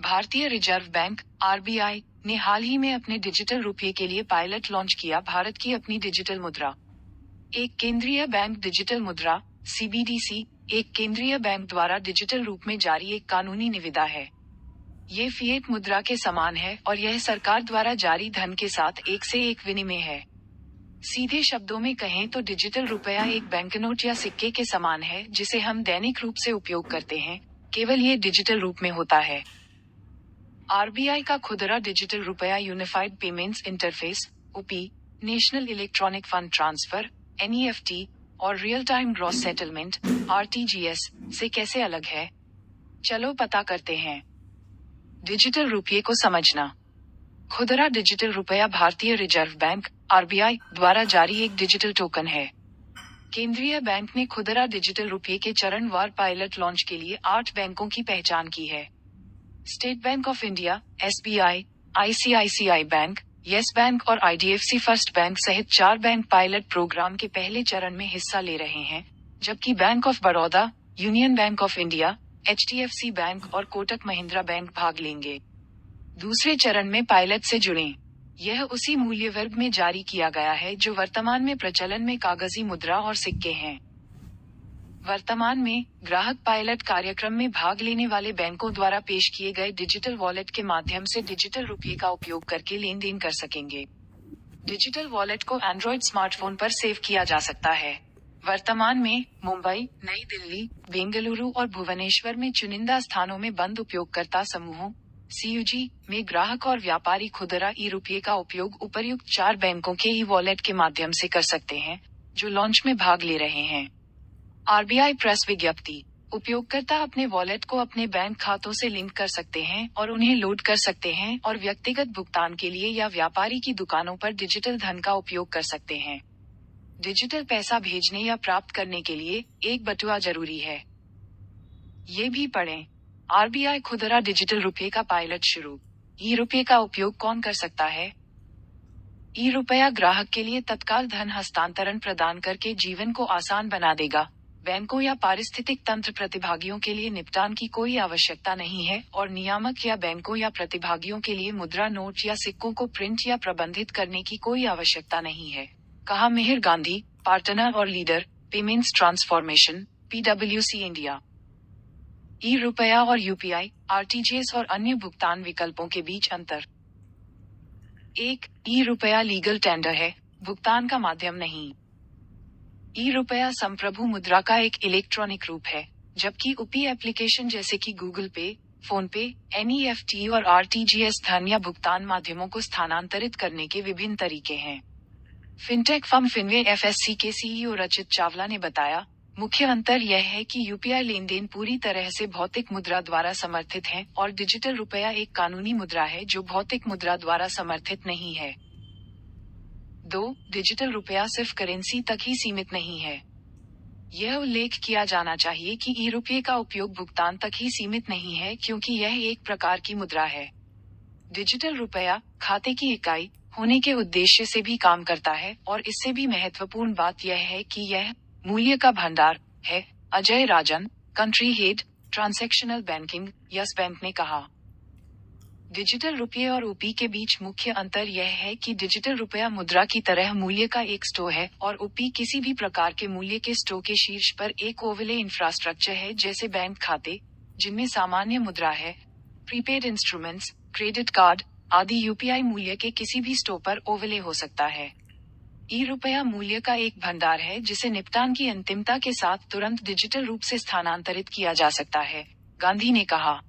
भारतीय reserve bank (RBI) ने हाल ही में अपने डिजिटल रुपये के लिए पायलट लॉन्च किया भारत की अपनी डिजिटल मुद्रा। एक केंद्रीय बैंक डिजिटल मुद्रा (सीबीडीसी) एक केंद्रीय बैंक द्वारा डिजिटल रूप में जारी एक कानूनी निविदा है। ये फिएट मुद्रा के समान है और यह सरकार द्वारा जारी धन के साथ एक से एक विनिमय है। सीधे शब्दों में कहें तो डिजिटल रुपया एक बैंकनोट या सिक्के के समान है जिसे हम दैनिक रूप से उपयोग करते हैं, केवल ये डिजिटल रूप में होता है। आरबीआई का खुदरा डिजिटल रुपया यूनिफाइड पेमेंट्स इंटरफेस (यूपी), नेशनल इलेक्ट्रॉनिक फंड ट्रांसफर (एनईएफटी) और रियल टाइम ग्रॉस सेटलमेंट (आरटीजीएस) से कैसे अलग है? चलो पता करते हैं। डिजिटल रुपये को समझना। खुदरा डिजिटल रुपया भारतीय रिजर्व बैंक (आरबीआई) द्वारा जारी एक डिजिटल टोकन है। केंद्रीय बैंक ने खुदरा डिजिटल रुपये के चरणवार पायलट लॉन्च के लिए 8 बैंकों की पहचान की है। State bank of India, SBI, ICICI bank, yes bank और आईडीएफसी फर्स्ट बैंक सहित 4 बैंक पायलट प्रोग्राम के पहले चरण में हिस्सा ले रहे हैं, जबकि bank of Baroda, union bank of India, HDFC bank और कोटक महिंद्रा बैंक भाग लेंगे। दूसरे चरण में पायलट से जुड़ें। यह उसी मूल्य वर्ग में जारी किया गया है जो वर्तमान में प्रचलन में कागजी मुद्रा और सिक्के हैं। वर्तमान में ग्राहक पायलट कार्यक्रम में भाग लेने वाले बैंकों द्वारा पेश किए गए डिजिटल वॉलेट के माध्यम से डिजिटल रुपये का उपयोग करके लेन देन कर सकेंगे। डिजिटल वॉलेट को एंड्रॉइड स्मार्टफोन पर सेव किया जा सकता है। वर्तमान में मुंबई, नई दिल्ली, बेंगलुरु और भुवनेश्वर में चुनिंदा स्थानों में बंद उपयोगकर्ता समूहों (सीयूजी) में ग्राहक और व्यापारी खुदरा ई रुपये का उपयोग उपर्युक्त 4 बैंकों के ई वॉलेट के माध्यम से कर सकते हैं, जो लॉन्च में भाग ले रहे हैं। आरबीआई प्रेस विज्ञप्ति। उपयोगकर्ता अपने वॉलेट को अपने बैंक खातों से लिंक कर सकते हैं और उन्हें लोड कर सकते हैं और व्यक्तिगत भुगतान के लिए या व्यापारी की दुकानों पर डिजिटल धन का उपयोग कर सकते हैं। डिजिटल पैसा भेजने या प्राप्त करने के लिए एक बटुआ जरूरी है। ये भी पढ़ें। आरबीआई खुदरा डिजिटल रुपये का पायलट शुरू। ई रुपये का उपयोग कौन कर सकता है? ई रुपया ग्राहक के लिए तत्काल धन हस्तांतरण प्रदान करके जीवन को आसान बना देगा। बैंकों या पारिस्थितिक तंत्र प्रतिभागियों के लिए निपटान की कोई आवश्यकता नहीं है और नियामक या बैंकों या प्रतिभागियों के लिए मुद्रा नोट या सिक्कों को प्रिंट या प्रबंधित करने की कोई आवश्यकता नहीं है, कहा मिहिर गांधी, पार्टनर और लीडर, पेमेंट्स ट्रांसफॉर्मेशन, पीडब्ल्यूसी इंडिया। ई रुपया और यूपीआई, आरटीजीएस और अन्य भुगतान विकल्पों के बीच अंतर। 1. ई रुपया लीगल टेंडर है, भुगतान का माध्यम नहीं। ई रुपया संप्रभु मुद्रा का एक इलेक्ट्रॉनिक रूप है, जबकि यूपी एप्लीकेशन जैसे कि गूगल पे, फोन पे, एनईएफटी और आरटीजीएस धन या भुगतान माध्यमों को स्थानांतरित करने के विभिन्न तरीके हैं। फिनटेक फर्म फिनवे एफएससी के सीईओ रचित चावला ने बताया, मुख्य अंतर यह है कि यूपीआई लेनदेन पूरी तरह से भौतिक मुद्रा द्वारा समर्थित है और डिजिटल रुपया एक कानूनी मुद्रा है जो भौतिक मुद्रा द्वारा समर्थित नहीं है। 2. डिजिटल रुपया सिर्फ करेंसी तक ही सीमित नहीं है। यह उल्लेख किया जाना चाहिए कि ई रुपये का उपयोग भुगतान तक ही सीमित नहीं है क्योंकि यह एक प्रकार की मुद्रा है। डिजिटल रुपया खाते की इकाई होने के उद्देश्य से भी काम करता है और इससे भी महत्वपूर्ण बात यह है कि यह मूल्य का भंडार है, Ajay Rajan, country head, transactional banking, Yes Bank ने कहा। डिजिटल रुपये और यूपी के बीच मुख्य अंतर यह है कि डिजिटल रुपया मुद्रा की तरह मूल्य का एक स्टोर है और यूपी किसी भी प्रकार के मूल्य के स्टोर के शीर्ष पर एक ओवरले इंफ्रास्ट्रक्चर है जैसे बैंक खाते, जिनमें सामान्य मुद्रा है, प्रीपेड इंस्ट्रूमेंट्स, क्रेडिट कार्ड आदि। यूपीआई मूल्य के किसी भी स्टोर पर ओवरले हो सकता है। ई रुपया मूल्य का एक भंडार है जिसे निपटान की अंतिमता के साथ तुरंत डिजिटल रूप से स्थानांतरित किया जा सकता है, गांधी ने कहा।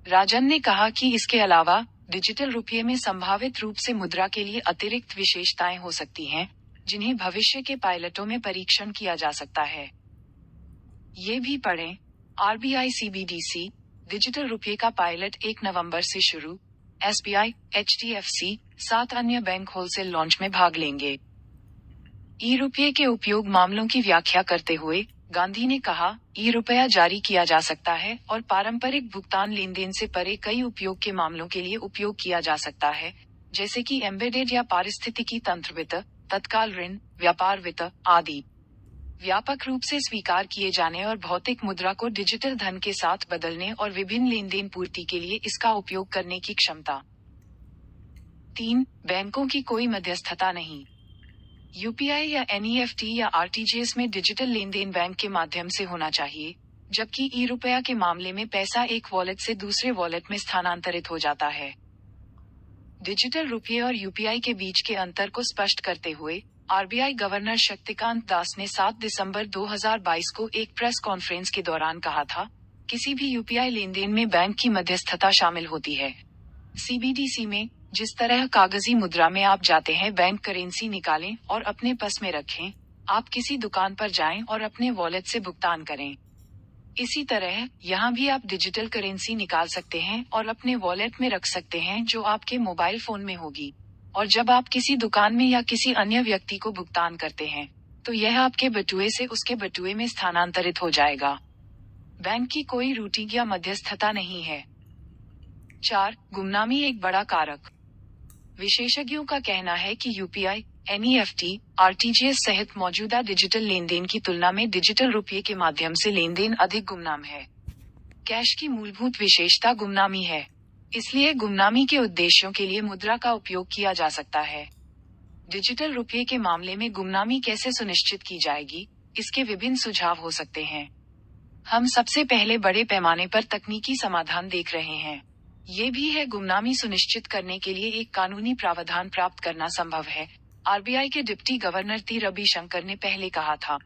राजन ने कहा कि इसके अलावा डिजिटल रुपये में संभावित रूप से मुद्रा के लिए अतिरिक्त विशेषताएं हो सकती हैं, जिन्हें भविष्य के पायलटों में परीक्षण किया जा सकता है। ये भी पढ़ें। आरबीआई सीबीडीसी डिजिटल रुपये का पायलट 1 नवंबर से शुरू। एसबीआई, एचडीएफसी, 7 अन्य बैंक होलसेल लॉन्च में भाग लेंगे। ई रुपये के उपयोग मामलों की व्याख्या करते हुए गांधी ने कहा, ई रुपया जारी किया जा सकता है और पारंपरिक भुगतान लेनदेन से परे कई उपयोग के मामलों के लिए उपयोग किया जा सकता है, जैसे कि एम्बेडेड या पारिस्थितिकी तंत्र वित्त, तत्काल ऋण, व्यापार वित्त आदि। व्यापक रूप से स्वीकार किए जाने और भौतिक मुद्रा को डिजिटल धन के साथ बदलने और विभिन्न लेन देन पूर्ति के लिए इसका उपयोग करने की क्षमता। 3. बैंकों की कोई मध्यस्थता नहीं। यूपीआई या एनईएफटी या आरटीजीएस में डिजिटल लेन देन बैंक के माध्यम से होना चाहिए, जबकि ई-रुपया के मामले में पैसा एक वॉलेट से दूसरे वॉलेट में स्थानांतरित हो जाता है। डिजिटल रुपये और यूपीआई के बीच के अंतर को स्पष्ट करते हुए आरबीआई गवर्नर शक्तिकांत दास ने 7 दिसंबर 2022 को एक प्रेस कॉन्फ्रेंस के दौरान कहा था, किसी भी यूपीआई लेन देन में बैंक की मध्यस्थता शामिल होती है। सीबीडीसी में जिस तरह कागजी मुद्रा में आप जाते हैं बैंक करेंसी निकालें और अपने पर्स में रखें, आप किसी दुकान पर जाएं और अपने वॉलेट से भुगतान करें। इसी तरह यहाँ भी आप डिजिटल करेंसी निकाल सकते हैं और अपने वॉलेट में रख सकते हैं जो आपके मोबाइल फोन में होगी, और जब आप किसी दुकान में या किसी अन्य व्यक्ति को भुगतान करते हैं तो यह आपके बटुए से उसके बटुए में स्थानांतरित हो जाएगा। बैंक की कोई रूटिंग या मध्यस्थता नहीं है। 4. गुमनामी एक बड़ा कारक। विशेषज्ञों का कहना है कि यूपीआई, एनईएफटी, आरटीजीएस सहित मौजूदा डिजिटल लेन देन की तुलना में डिजिटल रुपये के माध्यम से लेन देन अधिक गुमनाम है। कैश की मूलभूत विशेषता गुमनामी है, इसलिए गुमनामी के उद्देश्यों के लिए मुद्रा का उपयोग किया जा सकता है। डिजिटल रुपये के मामले में गुमनामी कैसे सुनिश्चित की जाएगी, इसके विभिन्न सुझाव हो सकते हैं। हम सबसे पहले बड़े पैमाने पर तकनीकी समाधान देख रहे हैं। ये भी है गुमनामी सुनिश्चित करने के लिए एक कानूनी प्रावधान प्राप्त करना संभव है, आरबीआई के डिप्टी गवर्नर टी रविशंकर ने पहले कहा था।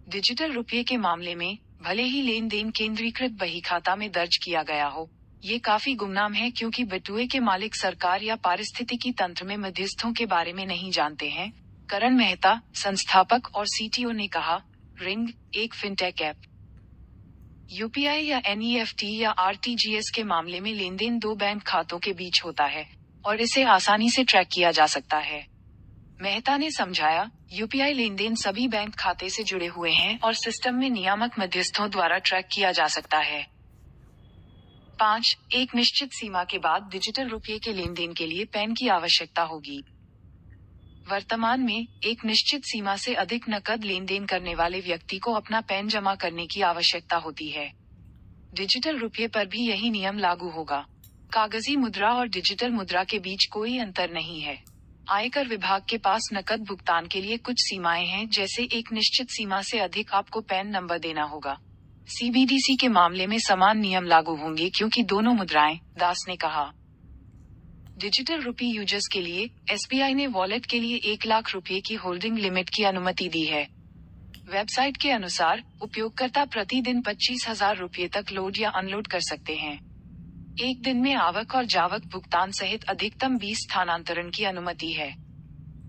डिजिटल रुपये के मामले में भले ही लेन देन केंद्रीकृत बही खाता में दर्ज किया गया हो, ये काफी गुमनाम है क्योंकि बटुए के मालिक सरकार या पारिस्थितिकी तंत्र में मध्यस्थों के बारे में नहीं जानते हैं। करण मेहता, संस्थापक और सीटीओ ने कहा, रिंग एक फिनटेक ऐप। यूपीआई या एनईएफटी या आरटीजीएस के मामले में लेन देन दो बैंक खातों के बीच होता है और इसे आसानी से ट्रैक किया जा सकता है। मेहता ने समझाया, यूपीआई लेन देन सभी बैंक खाते से जुड़े हुए हैं और सिस्टम में नियामक मध्यस्थों द्वारा ट्रैक किया जा सकता है। 5. एक निश्चित सीमा के बाद डिजिटल रुपये के लेन देन के लिए पैन की आवश्यकता होगी। वर्तमान में एक निश्चित सीमा से अधिक नकद लेन देन करने वाले व्यक्ति को अपना पैन जमा करने की आवश्यकता होती है। डिजिटल रुपये पर भी यही नियम लागू होगा। कागजी मुद्रा और डिजिटल मुद्रा के बीच कोई अंतर नहीं है। आयकर विभाग के पास नकद भुगतान के लिए कुछ सीमाएं हैं, जैसे एक निश्चित सीमा से अधिक आपको पैन नंबर देना होगा। सीबीडीसी के मामले में समान नियम लागू होंगे क्योंकि दोनों मुद्राएं, दास ने कहा। डिजिटल रुपये यूजर्स के लिए एसबीआई ने वॉलेट के लिए 1 लाख रुपए की होल्डिंग लिमिट की अनुमति दी है। वेबसाइट के अनुसार उपयोगकर्ता प्रतिदिन 25,000 रुपये तक लोड या अनलोड कर सकते हैं। एक दिन में आवक और जावक भुगतान सहित अधिकतम 20 स्थानांतरण की अनुमति है।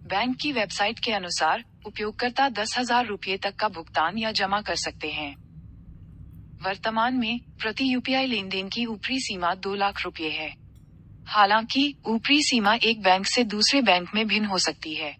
बैंक की वेबसाइट के अनुसार उपयोगकर्ता 10,000 रुपये तक का भुगतान या जमा कर सकते हैं। वर्तमान में प्रति यूपीआई लेन देन की ऊपरी सीमा 2 लाख रुपए है। हालांकि ऊपरी सीमा एक बैंक से दूसरे बैंक में भिन्न हो सकती है।